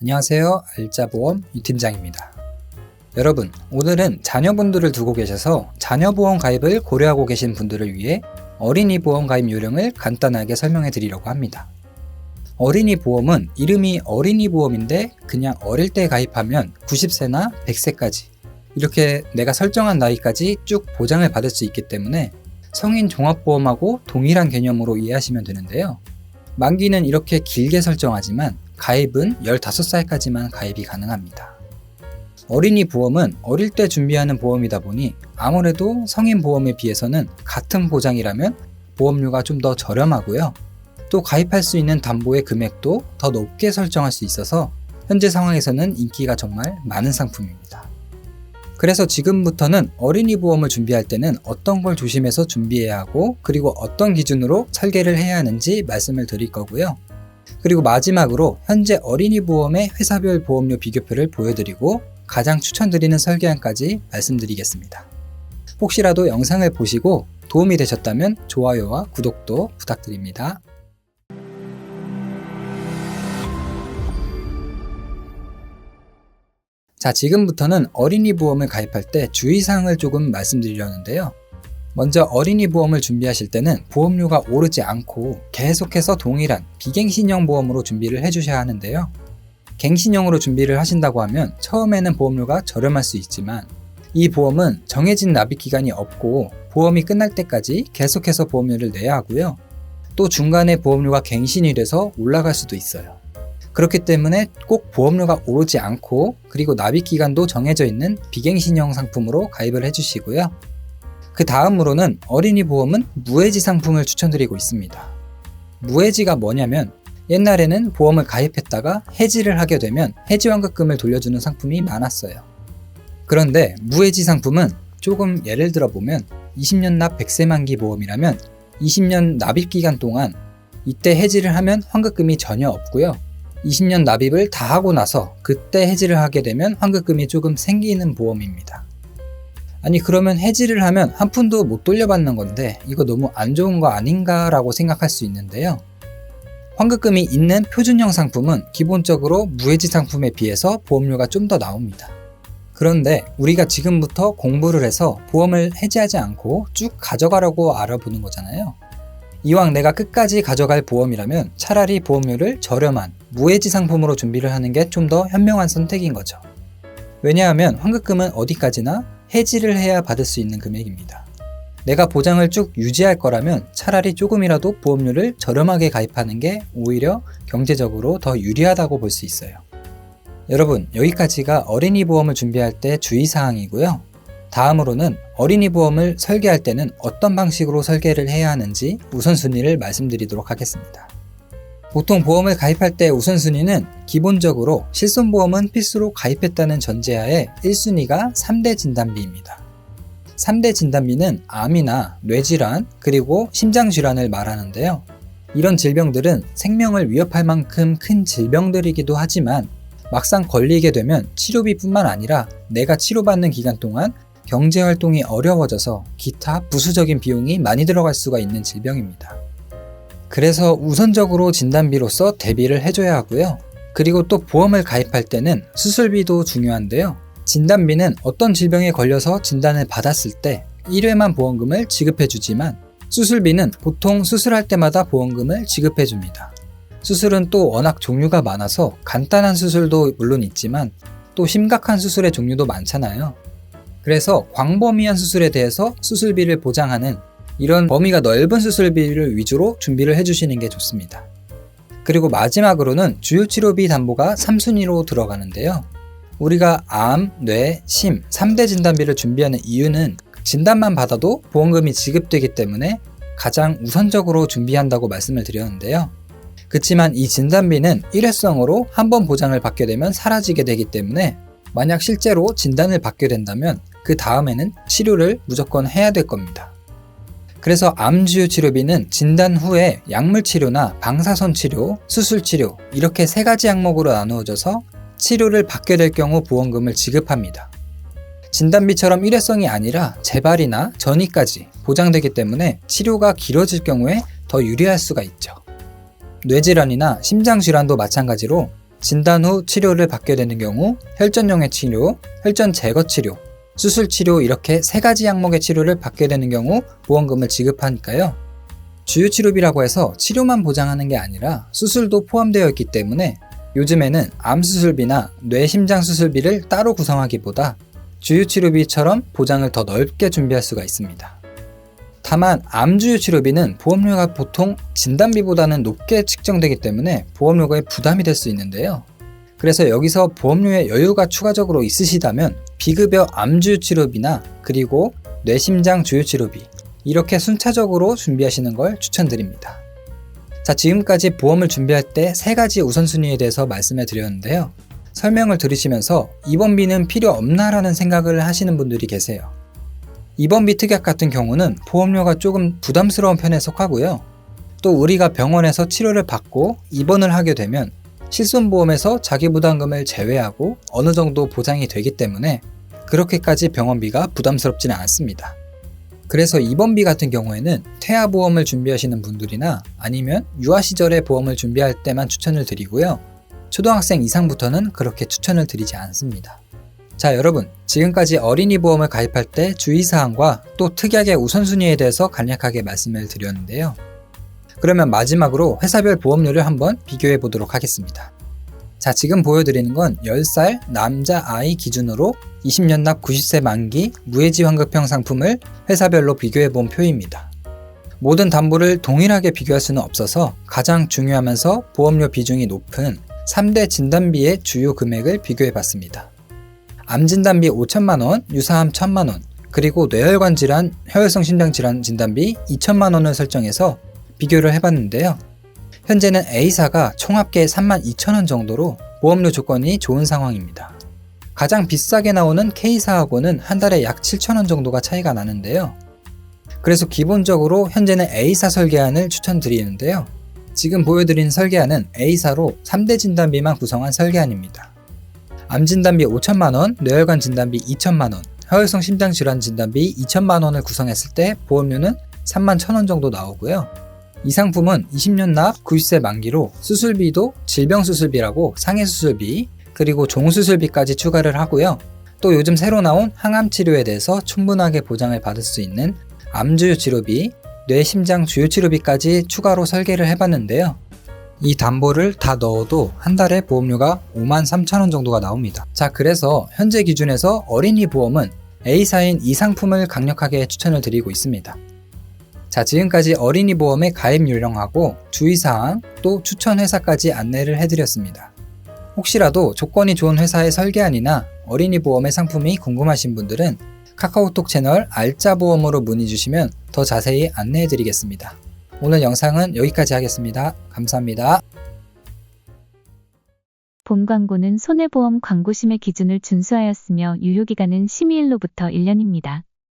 안녕하세요. 알짜보험 유팀장입니다. 여러분, 오늘은 자녀분들을 두고 계셔서 자녀보험 가입을 고려하고 계신 분들을 위해 어린이 보험 가입 요령을 간단하게 설명해 드리려고 합니다. 어린이 보험은 이름이 어린이 보험인데 그냥 어릴 때 가입하면 90세나 100세까지 이렇게 내가 설정한 나이까지 쭉 보장을 받을 수 있기 때문에 성인 종합보험하고 동일한 개념으로 이해하시면 되는데요. 만기는 이렇게 길게 설정하지만 가입은 15살까지만 가입이 가능합니다. 어린이 보험은 어릴 때 준비하는 보험이다 보니 아무래도 성인 보험에 비해서는 같은 보장이라면 보험료가 좀 더 저렴하고요. 또 가입할 수 있는 담보의 금액도 더 높게 설정할 수 있어서 현재 상황에서는 인기가 정말 많은 상품입니다. 그래서 지금부터는 어린이 보험을 준비할 때는 어떤 걸 조심해서 준비해야 하고 그리고 어떤 기준으로 설계를 해야 하는지 말씀을 드릴 거고요. 그리고 마지막으로 현재 어린이 보험의 회사별 보험료 비교표를 보여드리고 가장 추천드리는 설계안까지 말씀드리겠습니다. 혹시라도 영상을 보시고 도움이 되셨다면 좋아요와 구독도 부탁드립니다. 자, 지금부터는 어린이 보험을 가입할 때 주의사항을 조금 말씀드리려는데요. 먼저 어린이 보험을 준비하실 때는 보험료가 오르지 않고 계속해서 동일한 비갱신형 보험으로 준비를 해주셔야 하는데요. 갱신형으로 준비를 하신다고 하면 처음에는 보험료가 저렴할 수 있지만 이 보험은 정해진 납입 기간이 없고 보험이 끝날 때까지 계속해서 보험료를 내야 하고요. 또 중간에 보험료가 갱신이 돼서 올라갈 수도 있어요. 그렇기 때문에 꼭 보험료가 오르지 않고 그리고 납입 기간도 정해져 있는 비갱신형 상품으로 가입을 해주시고요. 그 다음으로는 어린이 보험은 무해지 상품을 추천드리고 있습니다. 무해지가 뭐냐면 옛날에는 보험을 가입했다가 해지를 하게 되면 해지환급금을 돌려주는 상품이 많았어요. 그런데 무해지 상품은 조금 예를 들어 보면 20년 납 100세 만기 보험이라면 20년 납입 기간 동안 이때 해지를 하면 환급금이 전혀 없고요. 20년 납입을 다 하고 나서 그때 해지를 하게 되면 환급금이 조금 생기는 보험입니다. 아니 그러면 해지를 하면 한 푼도 못 돌려받는 건데 이거 너무 안 좋은 거 아닌가 라고 생각할 수 있는데요. 환급금이 있는 표준형 상품은 기본적으로 무해지 상품에 비해서 보험료가 좀 더 나옵니다. 그런데 우리가 지금부터 공부를 해서 보험을 해지하지 않고 쭉 가져가려고 알아보는 거잖아요. 이왕 내가 끝까지 가져갈 보험이라면 차라리 보험료를 저렴한 무해지 상품으로 준비를 하는 게 좀 더 현명한 선택인 거죠. 왜냐하면 환급금은 어디까지나 해지를 해야 받을 수 있는 금액입니다. 내가 보장을 쭉 유지할 거라면 차라리 조금이라도 보험료를 저렴하게 가입하는 게 오히려 경제적으로 더 유리하다고 볼 수 있어요. 여러분, 여기까지가 어린이 보험을 준비할 때 주의사항이고요. 다음으로는 어린이 보험을 설계할 때는 어떤 방식으로 설계를 해야 하는지 우선순위를 말씀드리도록 하겠습니다. 보통 보험을 가입할 때 우선순위는 기본적으로 실손보험은 필수로 가입했다는 전제하에 1순위가 3대 진단비입니다. 3대 진단비는 암이나 뇌질환 그리고 심장질환을 말하는데요. 이런 질병들은 생명을 위협할 만큼 큰 질병들이기도 하지만 막상 걸리게 되면 치료비뿐만 아니라 내가 치료받는 기간 동안 경제활동이 어려워져서 기타 부수적인 비용이 많이 들어갈 수가 있는 질병입니다. 그래서 우선적으로 진단비로서 대비를 해줘야 하고요. 그리고 또 보험을 가입할 때는 수술비도 중요한데요. 진단비는 어떤 질병에 걸려서 진단을 받았을 때 1회만 보험금을 지급해주지만 수술비는 보통 수술할 때마다 보험금을 지급해줍니다. 수술은 또 워낙 종류가 많아서 간단한 수술도 물론 있지만 또 심각한 수술의 종류도 많잖아요. 그래서 광범위한 수술에 대해서 수술비를 보장하는 이런 범위가 넓은 수술비를 위주로 준비를 해주시는 게 좋습니다. 그리고 마지막으로는 주요치료비 담보가 3순위로 들어가는데요. 우리가 암, 뇌, 심 3대 진단비를 준비하는 이유는 진단만 받아도 보험금이 지급되기 때문에 가장 우선적으로 준비한다고 말씀을 드렸는데요. 그렇지만 이 진단비는 일회성으로 한 번 보장을 받게 되면 사라지게 되기 때문에 만약 실제로 진단을 받게 된다면 그 다음에는 치료를 무조건 해야 될 겁니다. 그래서 암 주요 치료비는 진단 후에 약물 치료나 방사선 치료, 수술 치료 이렇게 3가지 항목으로 나누어져서 치료를 받게 될 경우 보험금을 지급합니다. 진단비처럼 일회성이 아니라 재발이나 전이까지 보장되기 때문에 치료가 길어질 경우에 더 유리할 수가 있죠. 뇌질환이나 심장질환도 마찬가지로 진단 후 치료를 받게 되는 경우 혈전용의 치료, 혈전 제거 치료, 수술 치료 이렇게 3가지 항목의 치료를 받게 되는 경우 보험금을 지급하니까요. 주요치료비라고 해서 치료만 보장하는 게 아니라 수술도 포함되어 있기 때문에 요즘에는 암수술비나 뇌심장수술비를 따로 구성하기보다 주요치료비처럼 보장을 더 넓게 준비할 수가 있습니다. 다만 암주요치료비는 보험료가 보통 진단비보다는 높게 측정되기 때문에 보험료가 부담이 될 수 있는데요. 그래서 여기서 보험료에 여유가 추가적으로 있으시다면 비급여 암주요치료비나 그리고 뇌심장 주요치료비 이렇게 순차적으로 준비하시는 걸 추천드립니다. 자, 지금까지 보험을 준비할 때 3가지 우선순위에 대해서 말씀을 드렸는데요. 설명을 들으시면서 입원비는 필요 없나라는 생각을 하시는 분들이 계세요. 입원비 특약 같은 경우는 보험료가 조금 부담스러운 편에 속하고요. 또 우리가 병원에서 치료를 받고 입원을 하게 되면 실손보험에서 자기부담금을 제외하고 어느 정도 보장이 되기 때문에 그렇게까지 병원비가 부담스럽지는 않습니다. 그래서 입원비 같은 경우에는 퇴아보험을 준비하시는 분들이나 아니면 유아 시절에 보험을 준비할 때만 추천을 드리고요. 초등학생 이상부터는 그렇게 추천을 드리지 않습니다. 자, 여러분, 지금까지 어린이 보험을 가입할 때 주의사항과 또 특약의 우선순위에 대해서 간략하게 말씀을 드렸는데요. 그러면 마지막으로 회사별 보험료를 한번 비교해 보도록 하겠습니다. 자, 지금 보여드리는 건 10살 남자 아이 기준으로 20년 납 90세 만기 무해지 환급형 상품을 회사별로 비교해 본 표입니다. 모든 담보를 동일하게 비교할 수는 없어서 가장 중요하면서 보험료 비중이 높은 3대 진단비의 주요 금액을 비교해 봤습니다. 암진단비 5천만원, 유사암 1천만원, 그리고 뇌혈관 질환, 혈성 심장 질환 진단비 2천만원을 설정해서 비교를 해봤는데요. 현재는 A사가 총합계 32,000원 정도로 보험료 조건이 좋은 상황입니다. 가장 비싸게 나오는 K사하고는 한 달에 약 7,000원 정도가 차이가 나는데요. 그래서 기본적으로 현재는 A사 설계안을 추천드리는데요. 지금 보여드린 설계안은 A사로 3대 진단비만 구성한 설계안입니다. 암진단비 5천만원, 뇌혈관 진단비 2천만원, 혈성 심장질환 진단비 2천만원을 구성했을 때 보험료는 31,000원 정도 나오고요. 이 상품은 20년 납 90세 만기로 수술비도 질병수술비라고 상해수술비, 그리고 종수술비까지 추가를 하고요. 또 요즘 새로 나온 항암치료에 대해서 충분하게 보장을 받을 수 있는 암주요치료비, 뇌심장 주요치료비까지 추가로 설계를 해봤는데요. 이 담보를 다 넣어도 한 달에 보험료가 53,000원 정도가 나옵니다. 자, 그래서 현재 기준에서 어린이 보험은 A사인 이 상품을 강력하게 추천을 드리고 있습니다. 자, 지금까지 어린이 보험의 가입 요령하고 주의사항 또 추천 회사까지 안내를 해드렸습니다. 혹시라도 조건이 좋은 회사의 설계안이나 어린이 보험의 상품이 궁금하신 분들은 카카오톡 채널 알짜보험으로 문의 주시면 더 자세히 안내해드리겠습니다. 오늘 영상은 여기까지 하겠습니다. 감사합니다. 본 광고는 손해보험 광고심의 기준을 준수하였으며 유효기간은 심의일로부터 1년입니다.